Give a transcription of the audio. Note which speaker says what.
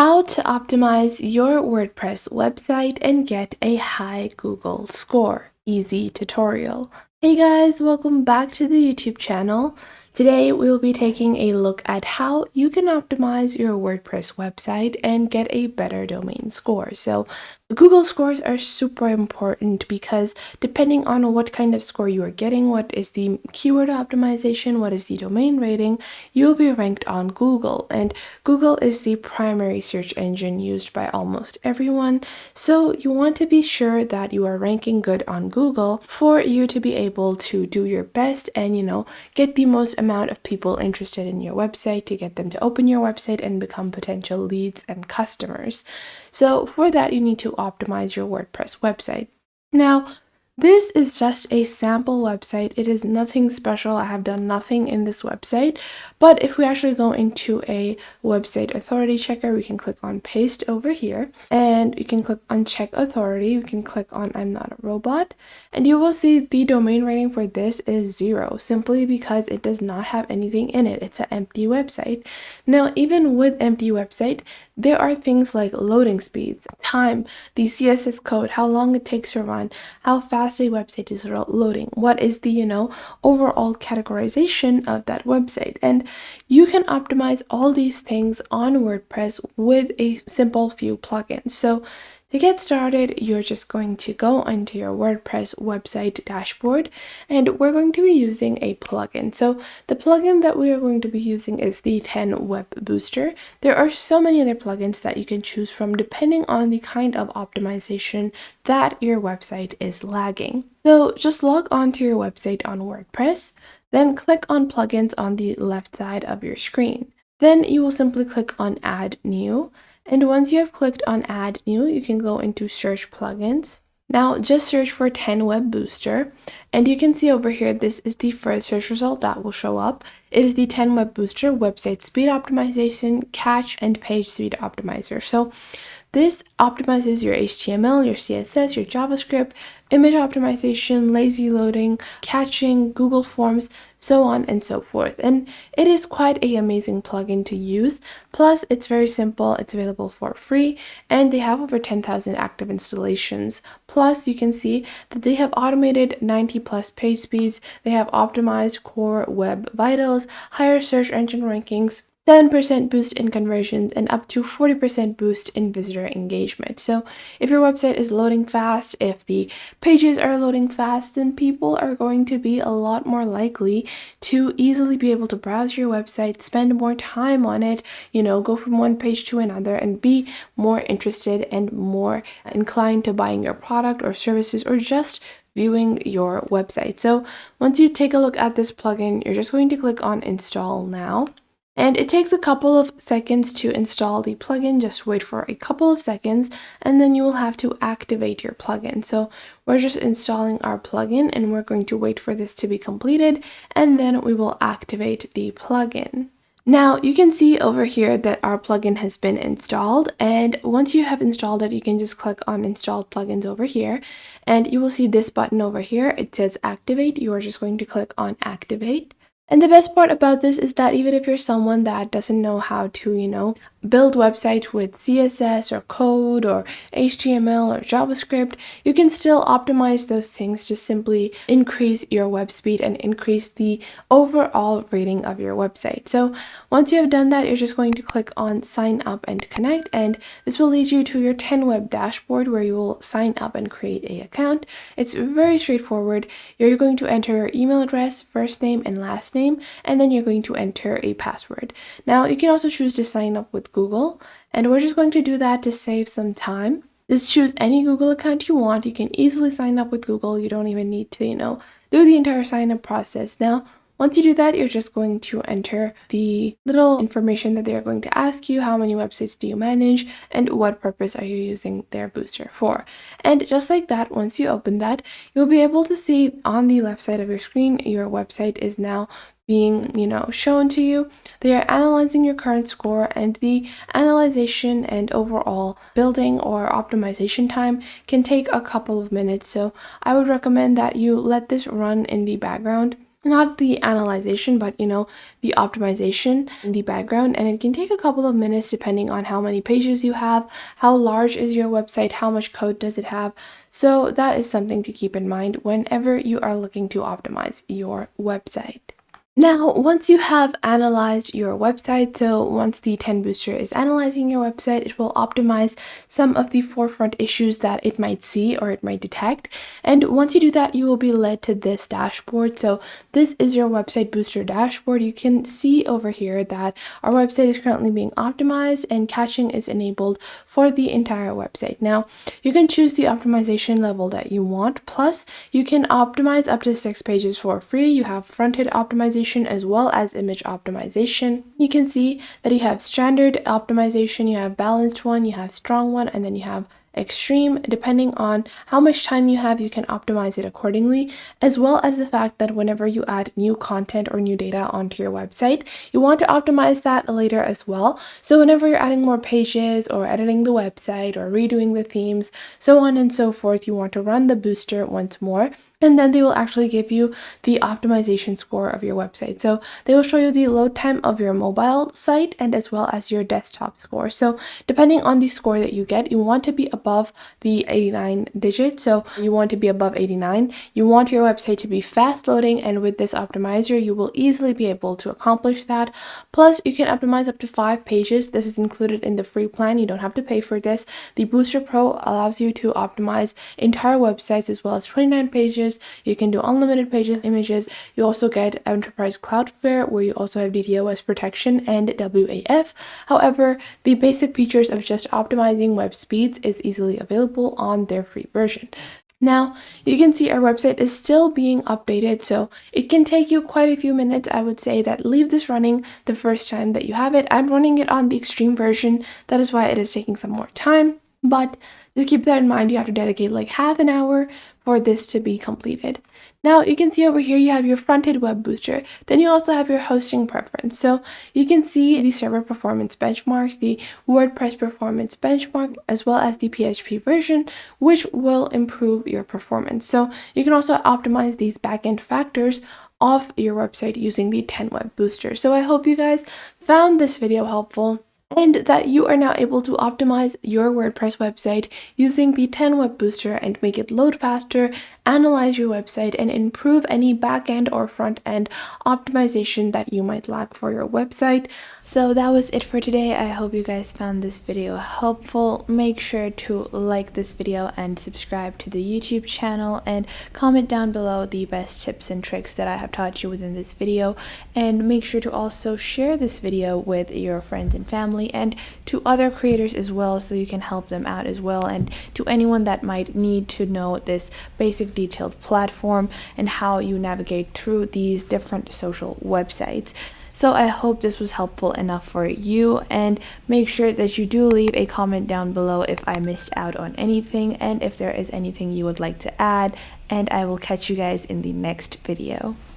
Speaker 1: How to optimize your WordPress website and get a high Google score. Easy tutorial. Hey guys, welcome back to the YouTube channel. Today we will be taking a look at how you can optimize your WordPress website and get a better domain score. So Google scores are super important because depending on what kind of score you are getting, what is the keyword optimization, what is the domain rating, you'll be ranked on Google. And Google is the primary search engine used by almost everyone. So you want to be sure that you are ranking good on Google for you to be able to do your best and, get the most amount of people interested in your website to get them to open your website and become potential leads and customers. So for that, you need to optimize your WordPress website. Now, this is just a sample website. It is nothing special. I have done nothing in this website. But if we actually go into a website authority checker, we can click on paste over here and you can click on check authority. You can click on I'm not a robot and you will see the domain rating for this is 0 simply because it does not have anything in it. It's an empty website. Now, even with empty website, there are things like loading speeds, time, the CSS code, how long it takes to run, how fast a website is loading, what is the overall categorization of that website. And you can optimize all these things on WordPress with a simple few plugins. So to get started, you're just going to go into your WordPress website dashboard and we're going to be using a plugin. So the plugin that we are going to be using is the 10 Web Booster. There are so many other plugins that you can choose from depending on the kind of optimization that your website is lagging. So just log on to your website on WordPress, then click on plugins on the left side of your screen. Then you will simply click on Add New. And once you have clicked on Add New, you can go into Search Plugins. Now just search for 10 Web Booster. And you can see over here, this is the first search result that will show up. It is the 10 Web Booster Website Speed Optimization, Cache, and Page Speed Optimizer. So this optimizes your HTML, your CSS, your JavaScript, image optimization, lazy loading, caching, Google Forms, so on and so forth. And it is quite an amazing plugin to use. Plus, it's very simple. It's available for free, and they have over 10,000 active installations. Plus, you can see that they have automated 90+ page speeds. They have optimized core web vitals, higher search engine rankings, 7% boost in conversions, and up to 40% boost in visitor engagement. So if your website is loading fast, if the pages are loading fast, then people are going to be a lot more likely to easily be able to browse your website, spend more time on it, go from one page to another and be more interested and more inclined to buying your product or services or just viewing your website. So once you take a look at this plugin, you're just going to click on Install Now. And it takes a couple of seconds to install the plugin. Just wait for a couple of seconds and then you will have to activate your plugin. So we're just installing our plugin and we're going to wait for this to be completed and then we will activate the plugin. Now you can see over here that our plugin has been installed, and once you have installed it, you can just click on Install Plugins over here and you will see this button over here. It says Activate. You are just going to click on Activate. And the best part about this is that even if you're someone that doesn't know how to, build website with CSS or code or HTML or JavaScript, you can still optimize those things to simply increase your web speed and increase the overall rating of your website. So once you have done that, you're just going to click on Sign Up and Connect, and this will lead you to your 10 Web dashboard where you will sign up and create an account. It's very straightforward. You're going to enter your email address, first name and last name, and then you're going to enter a password. Now you can also choose to sign up with Google, and we're just going to do that to save some time. Just choose any Google account you want. You can easily sign up with Google. You don't even need to, do the entire sign up process. Now, once you do that, you're just going to enter the little information that they're going to ask you. How many websites do you manage and what purpose are you using their booster for? And just like that, once you open that, you'll be able to see on the left side of your screen, your website is now being, shown to you. They are analyzing your current score, and the analyzation and overall building or optimization time can take a couple of minutes. So I would recommend that you let this run in the background. not the analyzation, but the optimization in the background. And it can take a couple of minutes depending on how many pages you have, how large is your website, how much code does it have. So that is something to keep in mind whenever you are looking to optimize your website. Now, once you have analyzed your website, so once the 10 booster is analyzing your website, it will optimize some of the forefront issues that it might see or it might detect. And once you do that, you will be led to this dashboard. So this is your website booster dashboard. You can see over here that our website is currently being optimized and caching is enabled for the entire website. Now, you can choose the optimization level that you want. Plus, you can optimize up to 6 pages for free. You have front-end optimization as well as image optimization. You can see that you have standard optimization, you have balanced one, you have strong one, and then you have extreme. Depending on how much time you have, you can optimize it accordingly, as well as the fact that whenever you add new content or new data onto your website, you want to optimize that later as well. So whenever you're adding more pages or editing the website or redoing the themes, so on and so forth, you want to run the booster once more. And then they will actually give you the optimization score of your website. So they will show you the load time of your mobile site and as well as your desktop score. So depending on the score that you get, you want to be above the 89 digit. So you want to be above 89. You want your website to be fast loading, and with this optimizer, you will easily be able to accomplish that. Plus, you can optimize up to 5 pages. This is included in the free plan. You don't have to pay for this. The Booster Pro allows you to optimize entire websites as well as 29 pages. You can do unlimited pages, images. You also get Enterprise Cloudflare, where you also have DDoS protection and WAF. However, the basic features of just optimizing web speeds is easily available on their free version. Now, you can see our website is still being updated, so it can take you quite a few minutes. I would say that leave this running the first time that you have it. I'm running it on the extreme version. That is why it is taking some more time, but just keep that in mind. You have to dedicate like half an hour for this to be completed. Now you can see over here you have your front-end web booster. Then you also have your hosting preference. So you can see the server performance benchmarks, the WordPress performance benchmark, as well as the PHP version, which will improve your performance. So you can also optimize these backend factors of your website using the 10 web booster. So I hope you guys found this video helpful, and that you are now able to optimize your WordPress website using the 10 web booster and make it load faster, analyze your website, and improve any back-end or front-end optimization that you might lack for your website. So that was it for today. I hope you guys found this video helpful. Make sure to like this video and subscribe to the YouTube channel, and comment down below the best tips and tricks that I have taught you within this video. And make sure to also share this video with your friends and family and to other creators as well, so you can help them out as well, and to anyone that might need to know this basic detailed platform and how you navigate through these different social websites. So I hope this was helpful enough for you, and make sure that you do leave a comment down below if I missed out on anything and if there is anything you would like to add, and I will catch you guys in the next video.